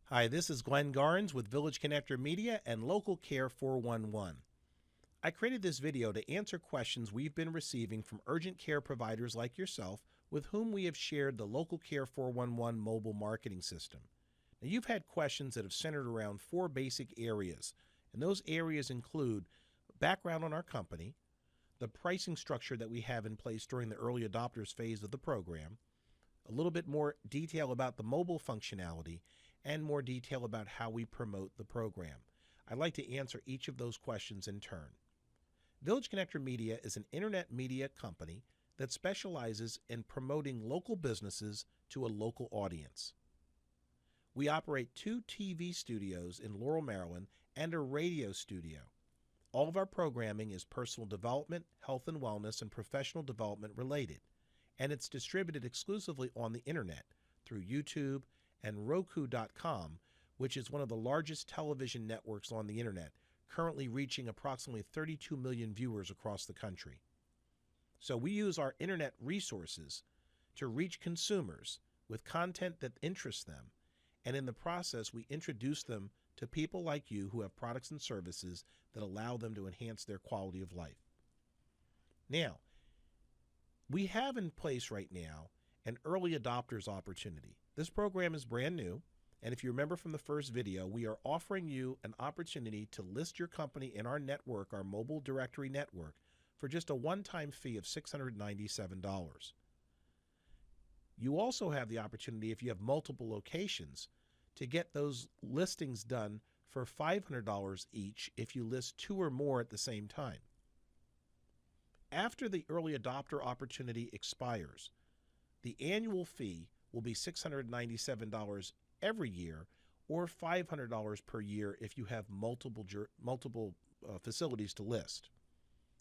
Hi, this is Glenn Garns with Village Connector Media and Local Care 411. I created this video to answer questions we've been receiving from urgent care providers like yourself with whom we have shared the Local Care 411 mobile marketing system. Now, you've had questions that have centered around four basic areas, and those areas include background on our company, the pricing structure that we have in place during the early adopters phase of the program, a little bit more detail about the mobile functionality, and more detail about how we promote the program. I'd like to answer each of those questions in turn. Village Connector Media is an internet media company that specializes in promoting local businesses to a local audience. We operate two TV studios in Laurel, Maryland, and a radio studio. All of our programming is personal development, health and wellness, and professional development related, and it's distributed exclusively on the internet through YouTube and Roku.com, which is one of the largest television networks on the internet, currently reaching approximately 32 million viewers across the country. So we use our internet resources to reach consumers with content that interests them, and in the process, we introduce them to people like you who have products and services that allow them to enhance their quality of life. Now, we have in place right now an early adopters opportunity. This program is brand new, and if you remember from the first video, we are offering you an opportunity to list your company in our network, our mobile directory network, for just a one-time fee of $697. You also have the opportunity, if you have multiple locations, to get those listings done for $500 each if you list two or more at the same time. After the early adopter opportunity expires, the annual fee will be $697 every year, or $500 per year if you have multiple facilities to list.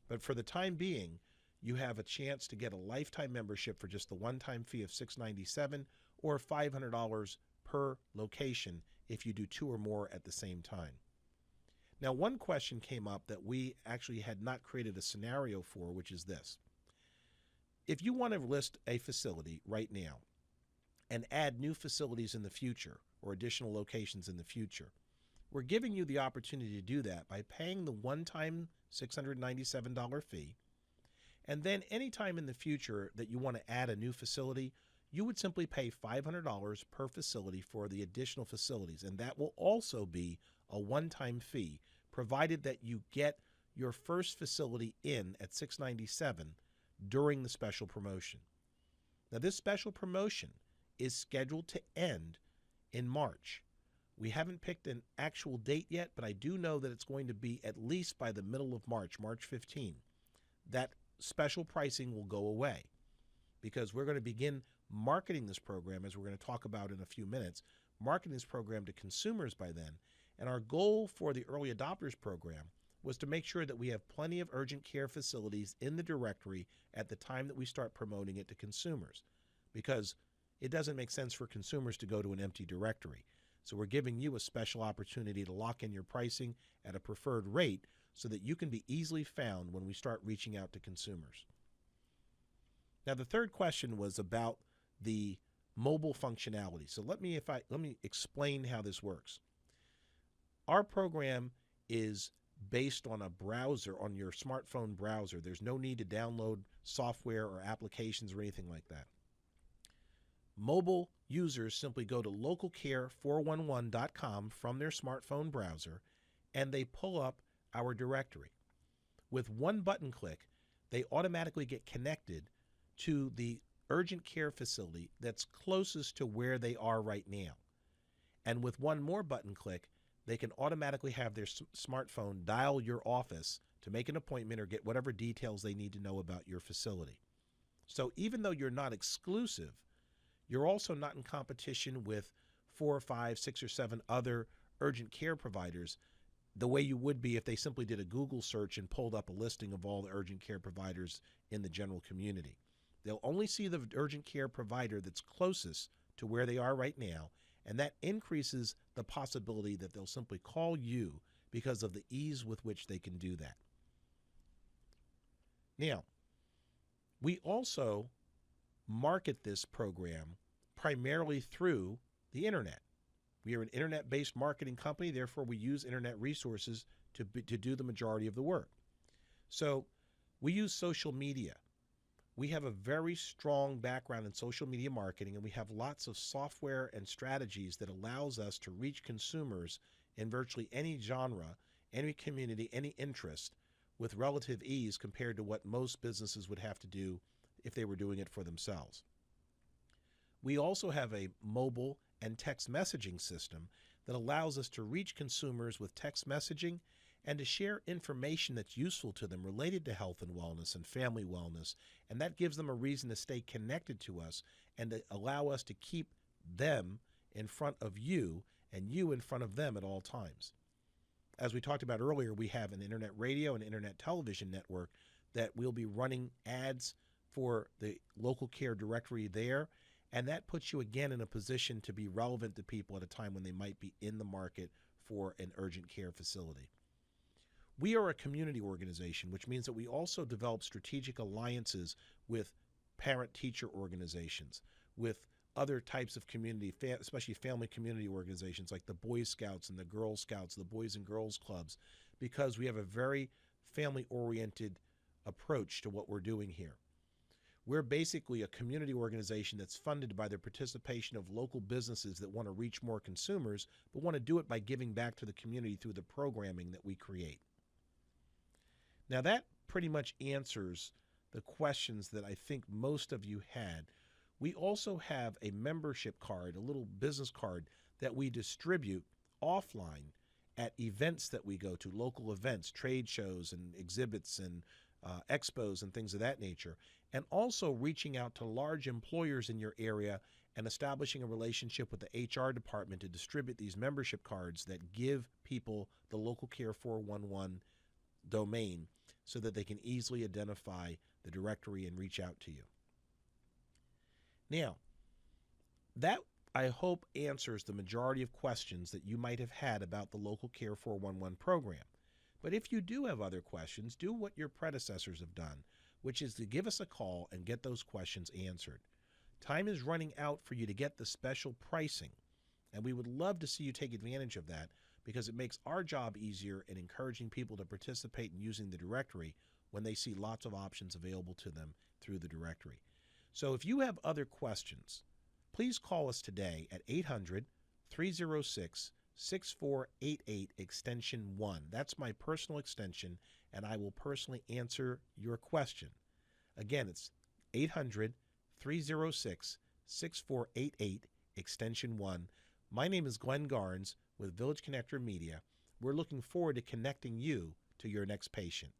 But for the time being, you have a chance to get a lifetime membership for just the one-time fee of $697 or $500 per location if you do two or more at the same time. Now, one question came up that we actually had not created a scenario for, which is this. If you want to list a facility right now and add new facilities in the future or additional locations in the future, we're giving you the opportunity to do that by paying the one-time $697 fee. And then anytime in the future that you want to add a new facility, you would simply pay $500 per facility for the additional facilities. And that will also be a one-time fee, provided that you get your first facility in at $697 during the special promotion. Now, this special promotion is scheduled to end in March. We haven't picked an actual date yet, but I do know that it's going to be at least by the middle of March, March 15. That special pricing will go away because we're going to begin marketing this program, as we're going to talk about in a few minutes, marketing this program to consumers by then. And our goal for the early adopters program was to make sure that we have plenty of urgent care facilities in the directory at the time that we start promoting it to consumers, because it doesn't make sense for consumers to go to an empty directory. So we're giving you a special opportunity to lock in your pricing at a preferred rate so that you can be easily found when we start reaching out to consumers. Now, the third question was about the mobile functionality. So let me explain how this works. Our program is based on a browser, on your smartphone browser. There's no need to download software or applications or anything like that. Mobile users simply go to localcare411.com from their smartphone browser, and they pull up our directory. With one button click, they automatically get connected to the urgent care facility that's closest to where they are right now. And with one more button click, they can automatically have their smartphone dial your office to make an appointment or get whatever details they need to know about your facility. So even though you're not exclusive, you're also not in competition with 4 or 5, 6 or 7 other urgent care providers the way you would be if they simply did a Google search and pulled up a listing of all the urgent care providers in the general community. They'll only see the urgent care provider that's closest to where they are right now, and that increases the possibility that they'll simply call you because of the ease with which they can do that. Now, we also market this program primarily through the internet. We are an internet-based marketing company, therefore we use internet resources to do the majority of the work. So we use social media. We have a very strong background in social media marketing, and we have lots of software and strategies that allows us to reach consumers in virtually any genre, any community, any interest with relative ease compared to what most businesses would have to do if they were doing it for themselves. We also have a mobile and text messaging system that allows us to reach consumers with text messaging and to share information that's useful to them related to health and wellness and family wellness. And that gives them a reason to stay connected to us and to allow us to keep them in front of you and you in front of them at all times. As we talked about earlier, we have an internet radio and internet television network that we'll be running ads for the local care directory there. And that puts you again in a position to be relevant to people at a time when they might be in the market for an urgent care facility. We are a community organization, which means that we also develop strategic alliances with parent-teacher organizations, with other types of community, especially family community organizations like the Boy Scouts and the Girl Scouts, the Boys and Girls Clubs, because we have a very family-oriented approach to what we're doing here. We're basically a community organization that's funded by the participation of local businesses that want to reach more consumers, but want to do it by giving back to the community through the programming that we create. Now that pretty much answers the questions that I think most of you had. We also have a membership card, a little business card that we distribute offline at events that we go to, local events, trade shows and exhibits and expos and things of that nature, and also reaching out to large employers in your area and establishing a relationship with the HR department to distribute these membership cards that give people the Local Care 411 domain so that they can easily identify the directory and reach out to you. Now, that I hope answers the majority of questions that you might have had about the Local Care 411 program. But if you do have other questions, do what your predecessors have done, which is to give us a call and get those questions answered. Time is running out for you to get the special pricing, and we would love to see you take advantage of that because it makes our job easier in encouraging people to participate in using the directory when they see lots of options available to them through the directory. So if you have other questions, please call us today at 800-306-6488 extension 1. That's my personal extension, and I will personally answer your question. Again, it's 800-306-6488 extension 1. My name is Glenn Garnes with Village Connector Media. We're looking forward to connecting you to your next patient.